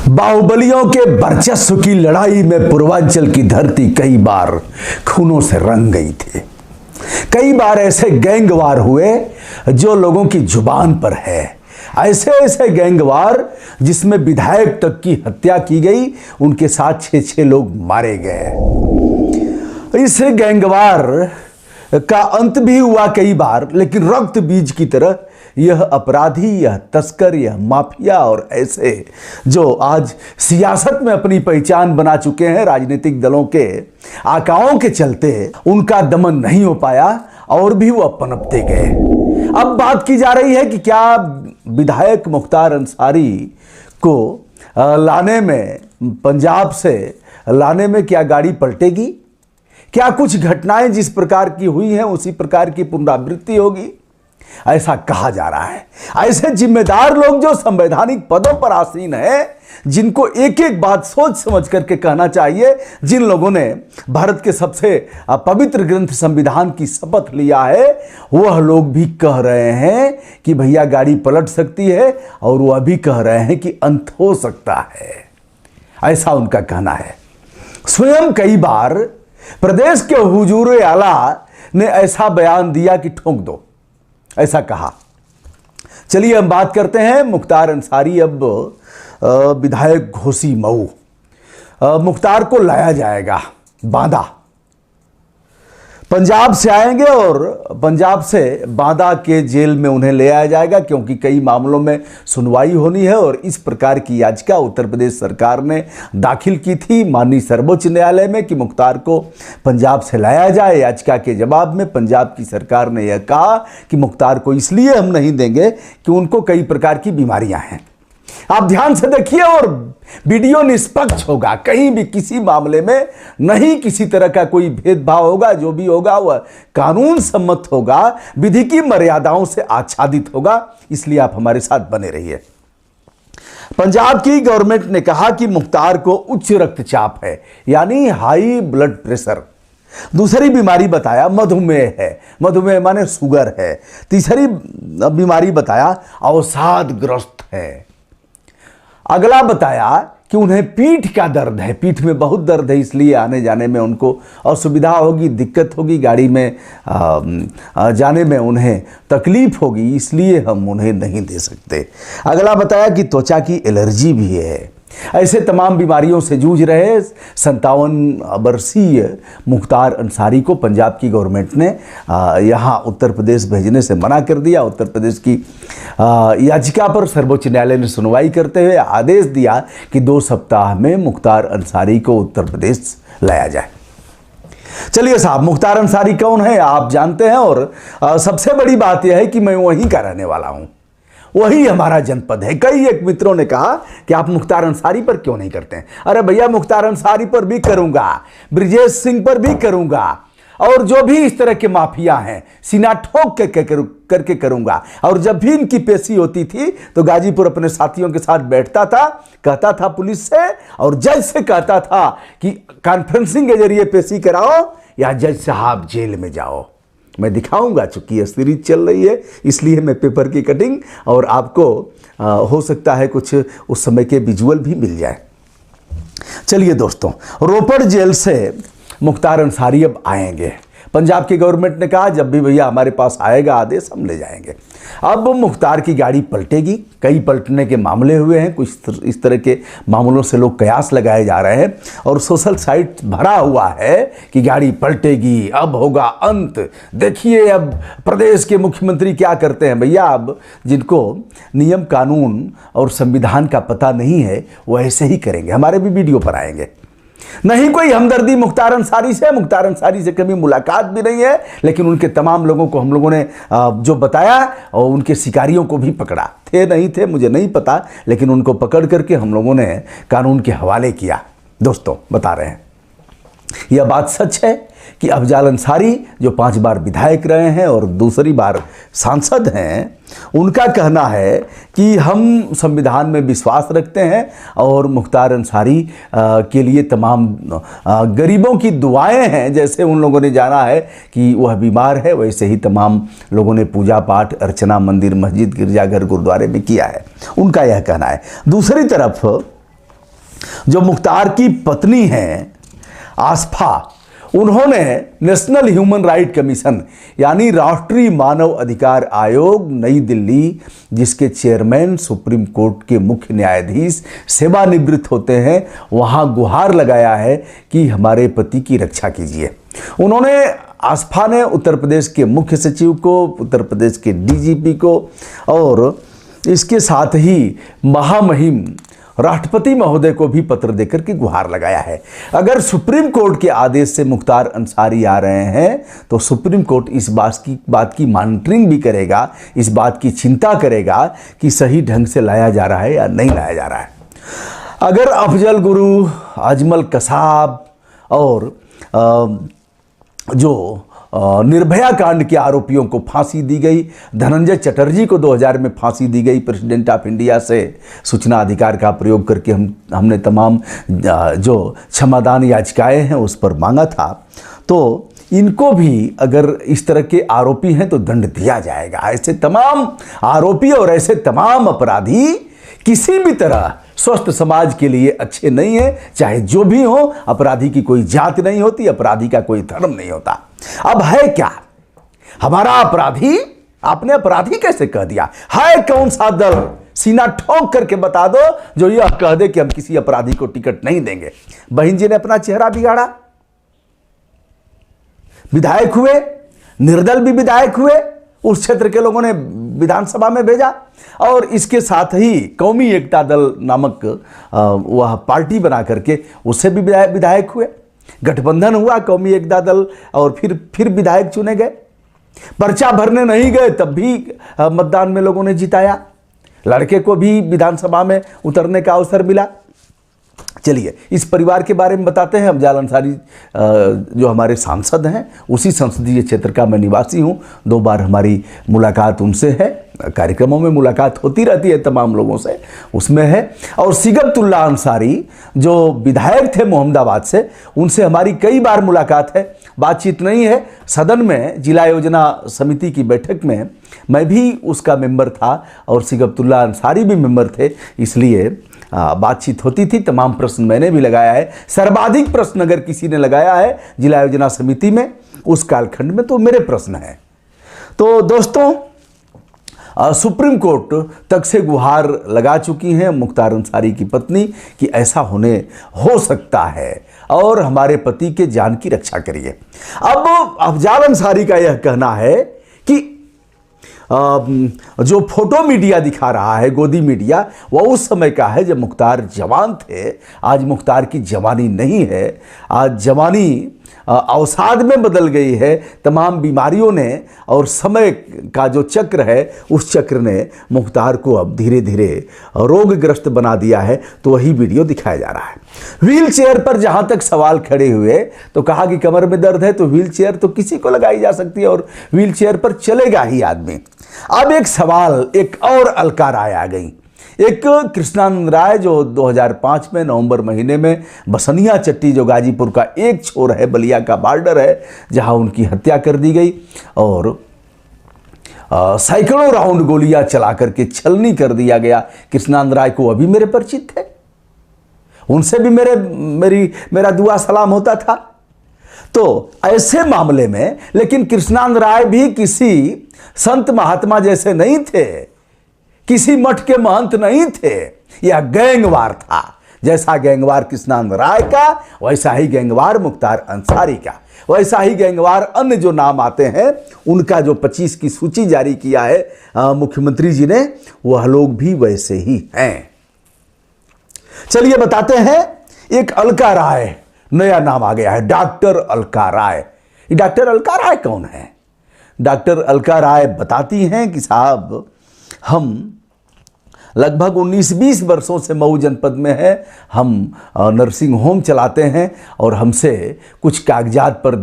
बाहुबलियों के वर्चस्व की लड़ाई में पूर्वांचल की धरती कई बार खूनों से रंग गई थी। कई बार ऐसे गैंगवार हुए जो लोगों की जुबान पर है। ऐसे ऐसे गैंगवार जिसमें विधायक तक की हत्या की गई, उनके साथ 6-6 लोग मारे गए। इस गैंगवार का अंत भी हुआ कई बार, लेकिन रक्त बीज की तरह यह अपराधी, यह तस्कर, यह माफिया और ऐसे जो आज सियासत में अपनी पहचान बना चुके हैं, राजनीतिक दलों के आकाओं के चलते उनका दमन नहीं हो पाया और भी वो पनपते गए। अब बात की जा रही है कि क्या विधायक मुख्तार अंसारी को लाने में, पंजाब से लाने में क्या गाड़ी पलटेगी? क्या कुछ घटनाएं जिस प्रकार की हुई हैं उसी प्रकार की पुनरावृत्ति होगी? ऐसा कहा जा रहा है। ऐसे जिम्मेदार लोग जो संवैधानिक पदों पर आसीन हैं, जिनको एक एक बात सोच समझ करके कहना चाहिए, जिन लोगों ने भारत के सबसे पवित्र ग्रंथ संविधान की शपथ लिया है, वह लोग भी कह रहे हैं कि भैया गाड़ी पलट सकती है, और वह भी कह रहे हैं कि अंत हो सकता है। ऐसा उनका कहना है। स्वयं कई बार प्रदेश के हुजूर आला ने ऐसा बयान दिया कि ठोक दो, ऐसा कहा। चलिए हम बात करते हैं मुख्तार अंसारी अब विधायक घोसी मऊ। मुख्तार को लाया जाएगा बांदा, पंजाब से आएंगे और पंजाब से बांदा के जेल में उन्हें ले आया जाएगा, क्योंकि कई मामलों में सुनवाई होनी है और इस प्रकार की याचिका उत्तर प्रदेश सरकार ने दाखिल की थी माननीय सर्वोच्च न्यायालय में कि मुख्तार को पंजाब से लाया जाए। याचिका के जवाब में पंजाब की सरकार ने यह कहा कि मुख्तार को इसलिए हम नहीं देंगे कि उनको कई प्रकार की बीमारियां हैं। आप ध्यान से देखिए और वीडियो निष्पक्ष होगा, कहीं भी किसी मामले में नहीं किसी तरह का कोई भेदभाव होगा। जो भी होगा वह कानून सम्मत होगा, विधि की मर्यादाओं से आच्छादित होगा। इसलिए आप हमारे साथ बने रहिए। पंजाब की गवर्नमेंट ने कहा कि मुख्तार को उच्च रक्तचाप है, यानी हाई ब्लड प्रेशर। दूसरी बीमारी बताया मधुमेह है, मधुमेह माने शुगर है। तीसरी बीमारी बताया अवसादग्रस्त है। अगला बताया कि उन्हें पीठ का दर्द है, पीठ में बहुत दर्द है, इसलिए आने जाने में उनको असुविधा होगी, दिक्कत होगी, गाड़ी में जाने में उन्हें तकलीफ होगी, इसलिए हम उन्हें नहीं दे सकते। अगला बताया कि त्वचा की एलर्जी भी है। ऐसे तमाम बीमारियों से जूझ रहे 57 वर्षीय मुख्तार अंसारी को पंजाब की गवर्नमेंट ने यहाँ उत्तर प्रदेश भेजने से मना कर दिया। उत्तर प्रदेश की याचिका पर सर्वोच्च न्यायालय ने सुनवाई करते हुए आदेश दिया कि 2 सप्ताह में मुख्तार अंसारी को उत्तर प्रदेश लाया जाए। चलिए साहब, मुख्तार अंसारी कौन है आप जानते हैं, और सबसे बड़ी बात यह है कि मैं वहीं का रहने वाला हूँ, वही हमारा जनपद है। कई एक मित्रों ने कहा कि आप मुख्तार अंसारी पर क्यों नहीं करते हैं? अरे भैया, मुख्तार अंसारी पर भी करूंगा, ब्रिजेश सिंह पर भी करूंगा, और जो भी इस तरह के माफिया हैं सीना ठोक करके करूंगा। और जब भी इनकी पेशी होती थी तो गाजीपुर अपने साथियों के साथ बैठता था, कहता था पुलिस से और जज से कहता था कि कॉन्फ्रेंसिंग के जरिए पेशी कराओ या जज साहब जेल में जाओ। मैं दिखाऊंगा, चूंकि यह सीरीज चल रही है इसलिए मैं पेपर की कटिंग और आपको हो सकता है कुछ उस समय के विजुअल भी मिल जाए। चलिए दोस्तों, रोपड़ जेल से मुख्तार अंसारी अब आएंगे। पंजाब की गवर्नमेंट ने कहा जब भी भैया हमारे पास आएगा आदेश, हम ले जाएंगे। अब मुख्तार की गाड़ी पलटेगी। कई पलटने के मामले हुए हैं, कुछ इस तरह के मामलों से लोग कयास लगाए जा रहे हैं और सोशल साइट भरा हुआ है कि गाड़ी पलटेगी, अब होगा अंत। देखिए अब प्रदेश के मुख्यमंत्री क्या करते हैं। भैया, अब जिनको नियम कानून और संविधान का पता नहीं है वो ऐसे ही करेंगे। हमारे भी वीडियो पर आएंगे। नहीं कोई हमदर्दी मुख्तार अंसारी से कभी मुलाकात भी नहीं है, लेकिन उनके तमाम लोगों को हम लोगों ने जो बताया और उनके शिकारियों को भी पकड़ा। थे नहीं थे मुझे नहीं पता, लेकिन उनको पकड़ करके हम लोगों ने कानून के हवाले किया। दोस्तों, बता रहे हैं यह बात सच है कि अफजाल अंसारी जो 5 बार विधायक रहे हैं और दूसरी बार सांसद हैं, उनका कहना है कि हम संविधान में विश्वास रखते हैं और मुख्तार अंसारी के लिए तमाम गरीबों की दुआएं हैं। जैसे उन लोगों ने जाना है कि वह बीमार है, वैसे ही तमाम लोगों ने पूजा पाठ अर्चना मंदिर मस्जिद गिरजाघर गुरुद्वारे में किया है, उनका यह कहना है। दूसरी तरफ जो मुख्तार की पत्नी हैं आसफा, उन्होंने नेशनल ह्यूमन राइट कमीशन यानी राष्ट्रीय मानव अधिकार आयोग नई दिल्ली, जिसके चेयरमैन सुप्रीम कोर्ट के मुख्य न्यायाधीश सेवानिवृत्त होते हैं, वहां गुहार लगाया है कि हमारे पति की रक्षा कीजिए। उन्होंने आसफा ने उत्तर प्रदेश के मुख्य सचिव को, उत्तर प्रदेश के डीजीपी को और इसके साथ ही महामहिम राष्ट्रपति महोदय को भी पत्र देकर के गुहार लगाया है। अगर सुप्रीम कोर्ट के आदेश से मुख्तार अंसारी आ रहे हैं तो सुप्रीम कोर्ट इस बात की मॉनिटरिंग भी करेगा, इस बात की चिंता करेगा कि सही ढंग से लाया जा रहा है या नहीं लाया जा रहा है। अगर अफजल गुरु, अजमल कसाब और जो निर्भया कांड के आरोपियों को फांसी दी गई, धनंजय चटर्जी को 2000 में फांसी दी गई, प्रेसिडेंट ऑफ इंडिया से सूचना अधिकार का प्रयोग करके हमने तमाम जो क्षमादान याचिकाएं हैं उस पर मांगा था, तो इनको भी अगर इस तरह के आरोपी हैं तो दंड दिया जाएगा। ऐसे तमाम आरोपी और ऐसे तमाम अपराधी किसी भी तरह स्वस्थ समाज के लिए अच्छे नहीं है, चाहे जो भी हो। अपराधी की कोई जात नहीं होती, अपराधी का कोई धर्म नहीं होता। अब है क्या हमारा अपराधी? आपने अपराधी कैसे कह दिया? है कौन सा दल? सीना ठोक करके बता दो जो यह कह दे कि हम किसी अपराधी को टिकट नहीं देंगे। बहन जी ने अपना चेहरा बिगाड़ा, विधायक हुए, निर्दल भी विधायक हुए, उस क्षेत्र के लोगों ने विधानसभा में भेजा और इसके साथ ही कौमी एकता दल नामक वह पार्टी बना करके उससे भी विधायक हुए। गठबंधन हुआ कौमी एकता दल और फिर विधायक चुने गए। पर्चा भरने नहीं गए तब भी मतदान में लोगों ने जिताया। लड़के को भी विधानसभा में उतरने का अवसर मिला। चलिए इस परिवार के बारे में बताते हैं। अफजाल अंसारी जो हमारे सांसद हैं, उसी संसदीय क्षेत्र का मैं निवासी हूं। 2 बार हमारी मुलाकात उनसे है, कार्यक्रमों में मुलाकात होती रहती है तमाम लोगों से, उसमें है। और सिगतुल्ला अंसारी जो विधायक थे मोहम्मदाबाद से, उनसे हमारी कई बार मुलाकात है, बातचीत नहीं है। सदन में जिला योजना समिति की बैठक में मैं भी उसका मेंबर था और सिगतुल्ला अंसारी भी मेंबर थे, इसलिए बातचीत होती थी। तमाम प्रश्न मैंने भी लगाया है। सर्वाधिक प्रश्न अगर किसी ने लगाया है जिला योजना समिति में उस कालखंड में तो मेरे प्रश्न हैं। तो दोस्तों, सुप्रीम कोर्ट तक से गुहार लगा चुकी हैं मुख्तार अंसारी की पत्नी कि ऐसा हो सकता है और हमारे पति के जान की रक्षा करिए। अब अफजाल अंसारी का यह कहना है कि जो फोटो मीडिया दिखा रहा है, गोदी मीडिया, वह उस समय का है जब मुख्तार जवान थे। आज मुख्तार की जवानी नहीं है, आज जवानी अवसाद में बदल गई है। तमाम बीमारियों ने और समय का जो चक्र है उस चक्र ने मुख्तार को अब धीरे धीरे रोगग्रस्त बना दिया है। तो वही वीडियो दिखाया जा रहा है। व्हील चेयर पर जहां तक सवाल खड़े हुए तो कहा कि कमर में दर्द है तो व्हील चेयर तो किसी को लगाई जा सकती है और व्हील चेयर पर चलेगा ही आदमी। अब एक सवाल, एक और अलका राय आ गई। एक कृष्णानंद राय जो 2005 में नवंबर महीने में बसनिया चट्टी जो गाजीपुर का एक छोर है, बलिया का बॉर्डर है, जहां उनकी हत्या कर दी गई और सैकड़ों राउंड गोलियां चला करके छलनी कर दिया गया। कृष्णानंद राय को अभी मेरे परिचित थे, उनसे भी मेरा दुआ सलाम होता था। तो ऐसे मामले में लेकिन कृष्णानंद राय भी किसी संत महात्मा जैसे नहीं थे, किसी मठ के महंत नहीं थे। यह गैंगवार था। जैसा गैंगवार कृष्णानंद राय का, वैसा ही गैंगवार मुख्तार अंसारी का, वैसा ही गैंगवार अन्य जो नाम आते हैं उनका जो 25 की सूची जारी किया है मुख्यमंत्री जी ने, वह लोग भी वैसे ही हैं। चलिए बताते हैं। एक अलका राय नया नाम आ गया है, डॉक्टर अलका राय। डॉक्टर अलका राय कौन है? डॉक्टर अलका राय बताती हैं कि साहब हम लगभग 19-20 वर्षों से मऊ जनपद में है, हम नर्सिंग होम चलाते हैं और हमसे कुछ कागजात पर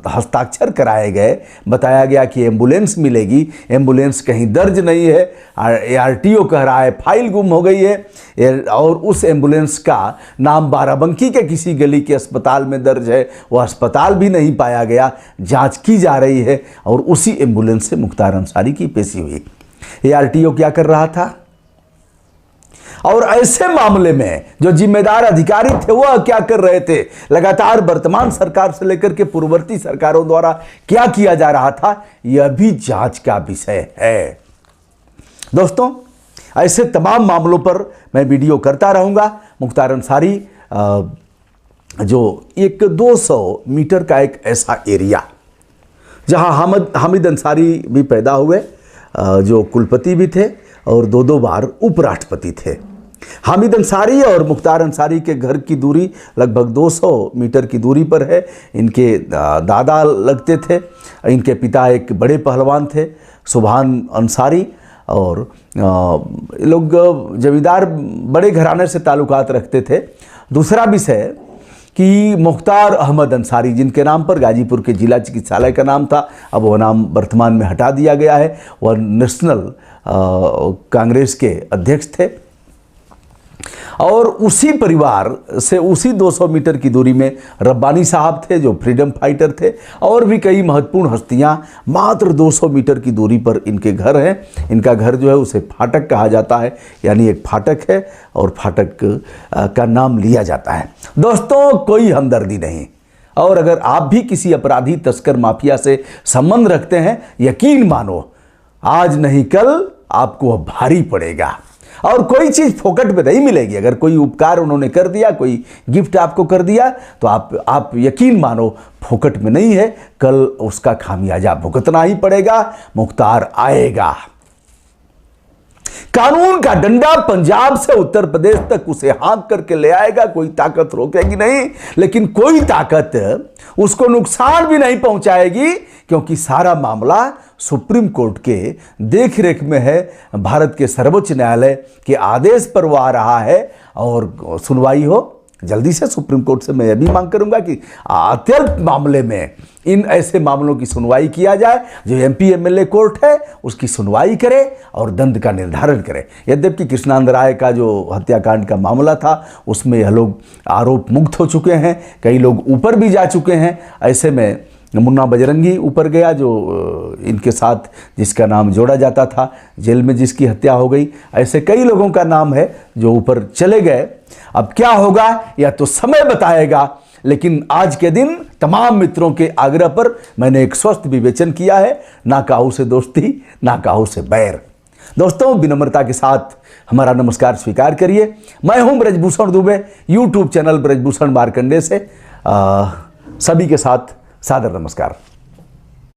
हस्ताक्षर कराए गए। बताया गया कि एम्बुलेंस मिलेगी, एम्बुलेंस कहीं दर्ज नहीं है। ARTO कह रहा है फाइल गुम हो गई है और उस एम्बुलेंस का नाम बाराबंकी के किसी गली के अस्पताल में दर्ज है, वह अस्पताल भी नहीं पाया गया। जांच की जा रही है और उसी एम्बुलेंस से मुख्तार अंसारी की पेशी हुई। ARTO क्या कर रहा था? और ऐसे मामले में जो जिम्मेदार अधिकारी थे वह क्या कर रहे थे, लगातार वर्तमान सरकार से लेकर के पूर्ववर्ती सरकारों द्वारा क्या किया जा रहा था, यह भी जांच का विषय है। दोस्तों, ऐसे तमाम मामलों पर मैं वीडियो करता रहूंगा। मुख्तार अंसारी जो एक 200 मीटर का एक ऐसा एरिया जहां हामिद अंसारी भी पैदा हुए, जो कुलपति भी थे और दो बार उपराष्ट्रपति थे। हामिद अंसारी और मुख्तार अंसारी के घर की दूरी लगभग 200 मीटर की दूरी पर है। इनके दादा लगते थे, इनके पिता एक बड़े पहलवान थे, सुभान अंसारी, और लोग जमींदार बड़े घराने से ताल्लुकात रखते थे। दूसरा विषय कि मुख्तार अहमद अंसारी, जिनके नाम पर गाजीपुर के जिला चिकित्सालय का नाम था, अब वह नाम वर्तमान में हटा दिया गया है। वह नेशनल कांग्रेस के अध्यक्ष थे और उसी परिवार से उसी 200 मीटर की दूरी में रब्बानी साहब थे जो फ्रीडम फाइटर थे, और भी कई महत्वपूर्ण हस्तियां मात्र 200 मीटर की दूरी पर इनके घर हैं। इनका घर जो है उसे फाटक कहा जाता है, यानी एक फाटक है और फाटक का नाम लिया जाता है। दोस्तों, कोई हमदर्दी नहीं, और अगर आप भी किसी अपराधी तस्कर माफिया से संबंध रखते हैं, यकीन मानो आज नहीं कल आपको वह भारी पड़ेगा। और कोई चीज फोकट में नहीं मिलेगी। अगर कोई उपकार उन्होंने कर दिया, कोई गिफ्ट आपको कर दिया, तो आप यकीन मानो फोकट में नहीं है, कल उसका खामियाजा भुगतना ही पड़ेगा। मुख्तार आएगा। कानून का डंडा पंजाब से उत्तर प्रदेश तक उसे हाँक करके ले आएगा। कोई ताकत रोकेगी नहीं, लेकिन कोई ताकत उसको नुकसान भी नहीं पहुंचाएगी, क्योंकि सारा मामला सुप्रीम कोर्ट के देखरेख में है। भारत के सर्वोच्च न्यायालय के आदेश पर वो आ रहा है और सुनवाई हो जल्दी से। सुप्रीम कोर्ट से मैं यह भी मांग करूंगा कि अत्यल्प मामले में इन ऐसे मामलों की सुनवाई किया जाए। जो एमपी एमएलए कोर्ट है उसकी सुनवाई करे और दंड का निर्धारण करे। यद्यपि कृष्णानंद राय का जो हत्याकांड का मामला था उसमें यह लोग आरोप मुक्त हो चुके हैं, कई लोग ऊपर भी जा चुके हैं। ऐसे में मुन्ना बजरंगी ऊपर गया, जो इनके साथ जिसका नाम जोड़ा जाता था, जेल में जिसकी हत्या हो गई। ऐसे कई लोगों का नाम है जो ऊपर चले गए। अब क्या होगा या तो समय बताएगा, लेकिन आज के दिन तमाम मित्रों के आग्रह पर मैंने एक स्वस्थ विवेचन किया है। ना काहू से दोस्ती, ना काहू से बैर। दोस्तों, विनम्रता के साथ हमारा नमस्कार स्वीकार करिए। मैं हूं ब्रजभूषण दुबे, यूट्यूब चैनल ब्रजभूषण मार्कंडे से सभी के साथ सादर नमस्कार।